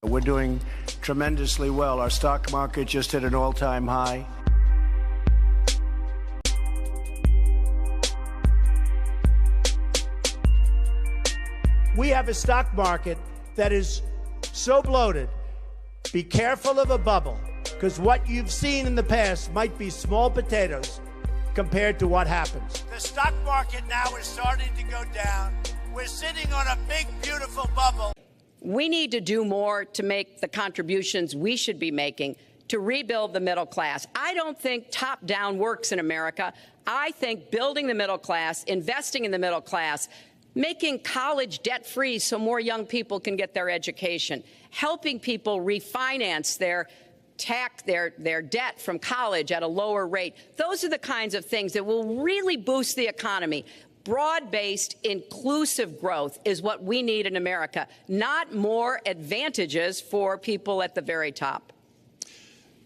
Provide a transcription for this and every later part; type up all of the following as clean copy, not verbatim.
We're doing tremendously well. Our stock market just hit an all-time high. We have a stock market that is so bloated. Be careful of a bubble, because what you've seen in the past might be small potatoes compared to what happens. The stock market now is starting to go down. We're sitting on a big, beautiful bubble. We need to do more to make the contributions we should be making to rebuild the middle class. I don't think top-down works in America. I think building the middle class, investing in the middle class, making college debt-free so more young people can get their education, helping people refinance their debt from college at a lower rate. Those are the kinds of things that will really boost the economy. Broad-based, inclusive growth is what we need in America, not more advantages for people at the very top.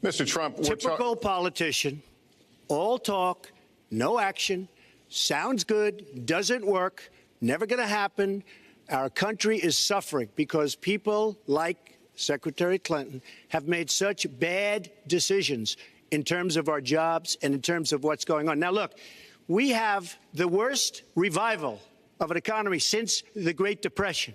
Mr. Trump, typical politician, all talk, no action, sounds good, doesn't work, never going to happen. Our country is suffering because people like Secretary Clinton have made such bad decisions in terms of our jobs and in terms of what's going on. Now, look, we have the worst revival of an economy since the Great Depression.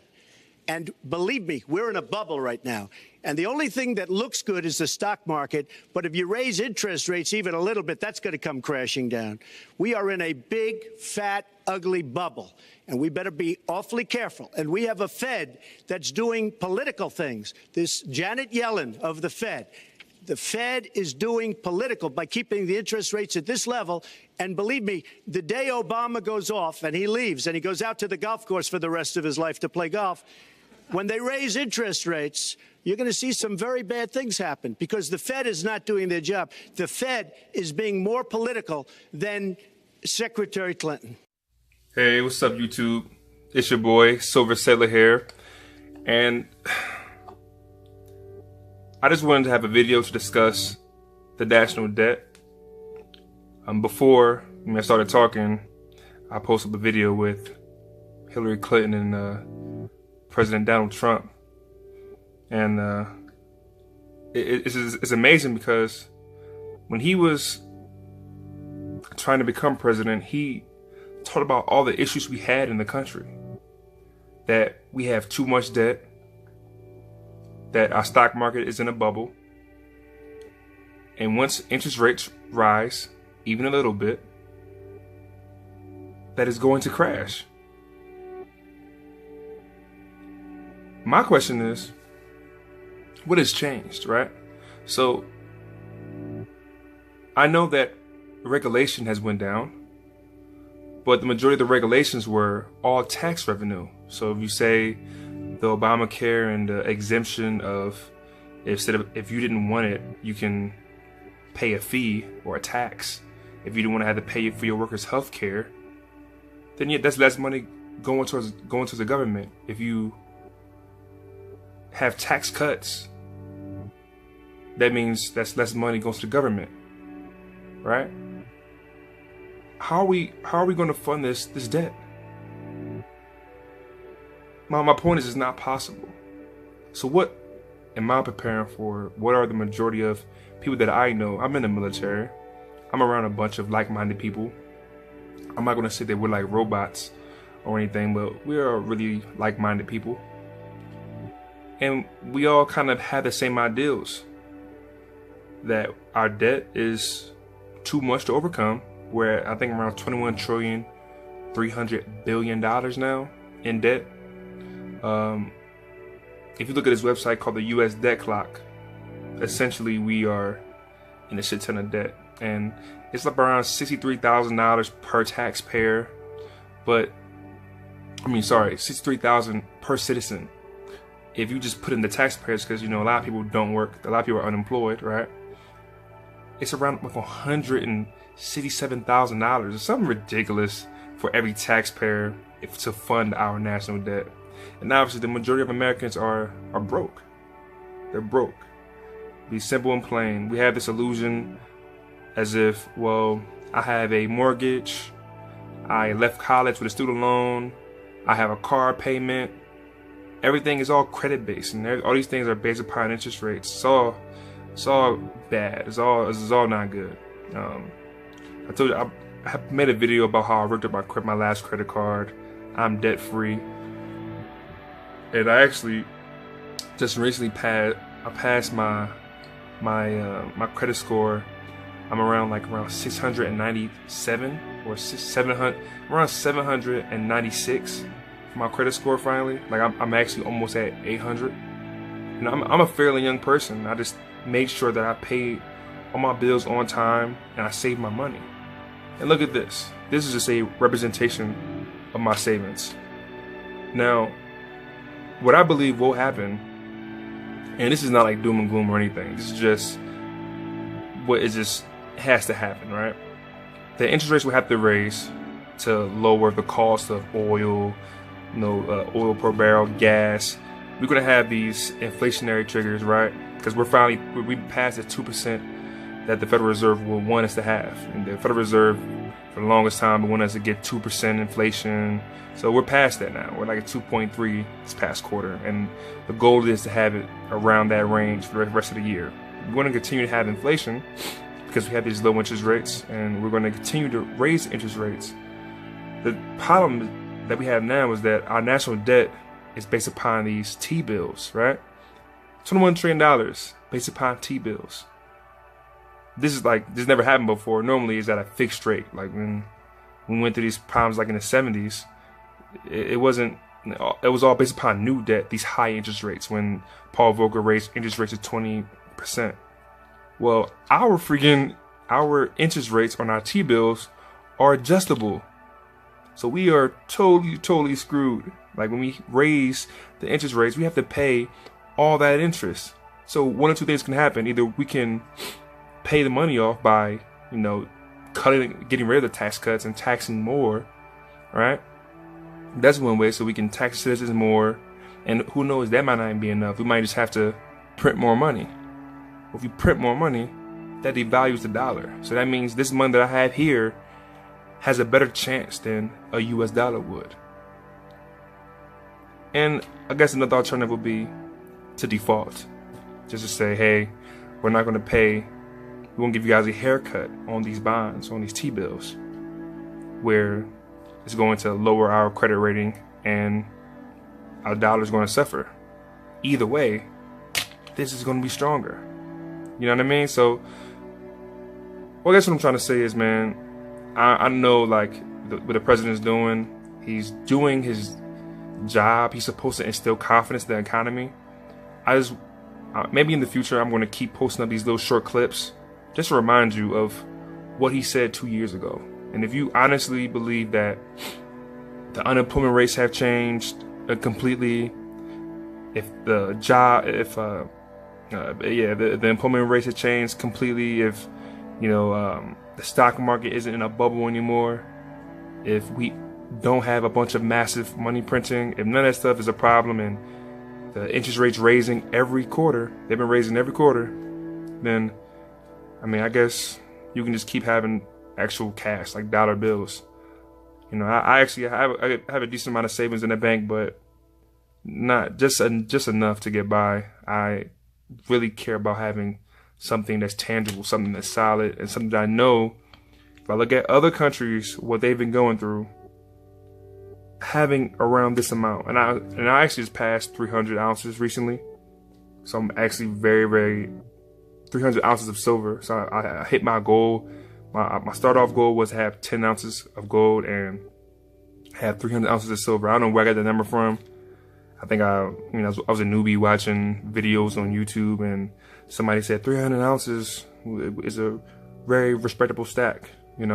And believe me, we're in a bubble right now. And the only thing that looks good is the stock market. But if you raise interest rates even a little bit, that's going to come crashing down. We are in a big, fat, ugly bubble. And we better be awfully careful. And we have a Fed that's doing political things. This Janet Yellen of the Fed. The Fed is doing political by keeping the interest rates at this level. And believe me, the day Obama goes off and he leaves and he goes out to the golf course for the rest of his life to play golf, when they raise interest rates, you're going to see some very bad things happen because the Fed is not doing their job. The Fed is being more political than Secretary Clinton. Hey, what's up, YouTube? It's your boy, Silver Settler here. And I just wanted to have a video to discuss the national debt. Before I started talking, I posted a video with Hillary Clinton and President Donald Trump. And it's amazing because when he was trying to become president, he talked about all the issues we had in the country. That we have too much debt, that our stock market is in a bubble, and once interest rates rise, even a little bit, that is going to crash. My question is, what has changed, right? So, I know that regulation has went down, but the majority of the regulations were all tax revenue. So if you say the Obamacare and the exemption of if you didn't want it, you can pay a fee or a tax. If you don't want to have to pay for your workers' health care, then yeah, that's less money going towards the government. If you have tax cuts, that means that's less money goes to the government, right? How are we going to fund this debt? My point is, it's not possible. So what am I preparing for? What are the majority of people that I know? I'm in the military. I'm around a bunch of like-minded people. I'm not going to say that we're like robots or anything, but we are really like-minded people. And we all kind of have the same ideals. That our debt is too much to overcome. We're I think around $21.3 billion now in debt. If you look at this website called the U.S. Debt Clock, essentially we are in a shit ton of debt, and it's like around $63,000 per taxpayer. But $63,000 per citizen. If you just put in the taxpayers, because a lot of people don't work, a lot of people are unemployed, right? It's around like $167,000. It's something ridiculous for every taxpayer to fund our national debt. And obviously the majority of Americans are broke. They're broke. Be simple and plain. We have this illusion as if, well, I have a mortgage, I left college with a student loan, I have a car payment, everything is all credit based, and all these things are based upon interest rates. It's all bad. It's all not good. I told you I made a video about how I worked up my last credit card. I'm debt free, and I actually just recently passed my credit score. I'm around 697 or 700, around 796 for my credit score finally. Like I'm actually almost at 800. And I'm a fairly young person. I just made sure that I paid all my bills on time and I saved my money. And look at this. This is just a representation of my savings. Now, what I believe will happen, and this is not like doom and gloom or anything. This is just what it just has to happen, right? The interest rates will have to raise to lower the cost of oil, oil per barrel, gas. We're gonna have these inflationary triggers, right? Because we passed the 2% that the Federal Reserve will want us to have, and the Federal Reserve for the longest time wanted us to get 2% inflation. So we're past that now. We're like at 2.3 this past quarter, and the goal is to have it around that range for the rest of the year. We're going to continue to have inflation because we have these low interest rates, and we're going to continue to raise interest rates. The problem that we have now is that our national debt is based upon these T-bills, right? $21 trillion based upon T-bills. This never happened before. Normally it's at a fixed rate. Like when we went through these problems like in the 70s, it wasn't, it was all based upon new debt, these high interest rates, when Paul Volcker raised interest rates to 20%. Well, our interest rates on our T-bills are adjustable. So we are totally screwed. Like when we raise the interest rates, we have to pay all that interest. So one or two things can happen. Either we can pay the money off by, getting rid of the tax cuts and taxing more, right? That's one way. So we can tax citizens more, and who knows, that might not even be enough. We might just have to print more money. If you print more money, that devalues the dollar. So that means this money that I have here has a better chance than a US dollar would. And I guess another alternative would be to default. Just to say, hey, we're not going to pay, we won't give you guys a haircut on these bonds, on these T-bills, where it's going to lower our credit rating and our dollar is going to suffer. Either way, this is going to be stronger. You know what I mean? So, well, I guess what I'm trying to say is, man, I know like what the president is doing. He's doing his job. He's supposed to instill confidence in the economy. Maybe in the future, I'm going to keep posting up these little short clips just to remind you of what he said 2 years ago. And if you honestly believe that the unemployment rates have changed completely, if the employment rates have changed completely, if the stock market isn't in a bubble anymore, if we don't have a bunch of massive money printing, if none of that stuff is a problem, and the interest rates raising every quarter, they've been raising every quarter, then I guess you can just keep having actual cash, like dollar bills. I actually have a decent amount of savings in the bank, but not just enough to get by. I really care about having something that's tangible, something that's solid, and something that I know, if I look at other countries, what they've been going through, having around this amount. And I actually just passed 300 ounces recently. So I'm actually very 300 ounces of silver. So I hit my goal. My start off goal was to have 10 ounces of gold and have 300 ounces of silver. I don't know where I got that number from. I think I was a newbie watching videos on YouTube, and somebody said 300 ounces is a very respectable stack, And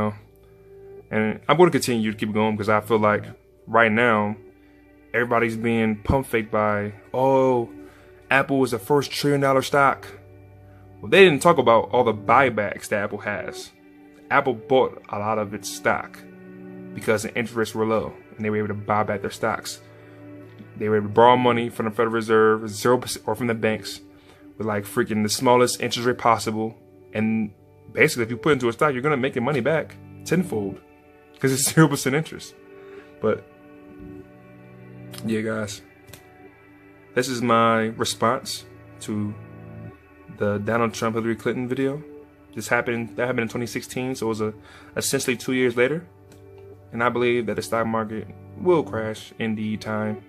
I'm going to continue to keep going because I feel like right now everybody's being pump faked by, oh, Apple is the first $1 trillion stock. Well, they didn't talk about all the buybacks that Apple has. Apple bought a lot of its stock because the interests were low and they were able to buy back their stocks. They were able to borrow money from the Federal Reserve, 0%, or from the banks, with like freaking the smallest interest rate possible. And basically, if you put into a stock, you're gonna make your money back tenfold because it's 0% interest. But yeah, guys, this is my response to the Donald Trump Hillary Clinton video. That happened in 2016, so it was essentially 2 years later. And I believe that the stock market will crash in the time.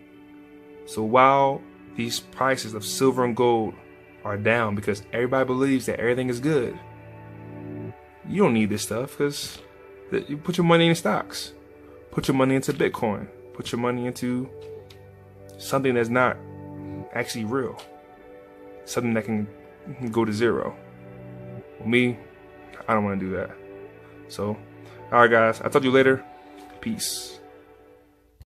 So while these prices of silver and gold are down because everybody believes that everything is good, you don't need this stuff, because you put your money in stocks. Put your money into Bitcoin. Put your money into something that's not actually real. Something that can go to zero. Well, me, I don't want to do that. So, alright guys, I'll talk to you later. Peace.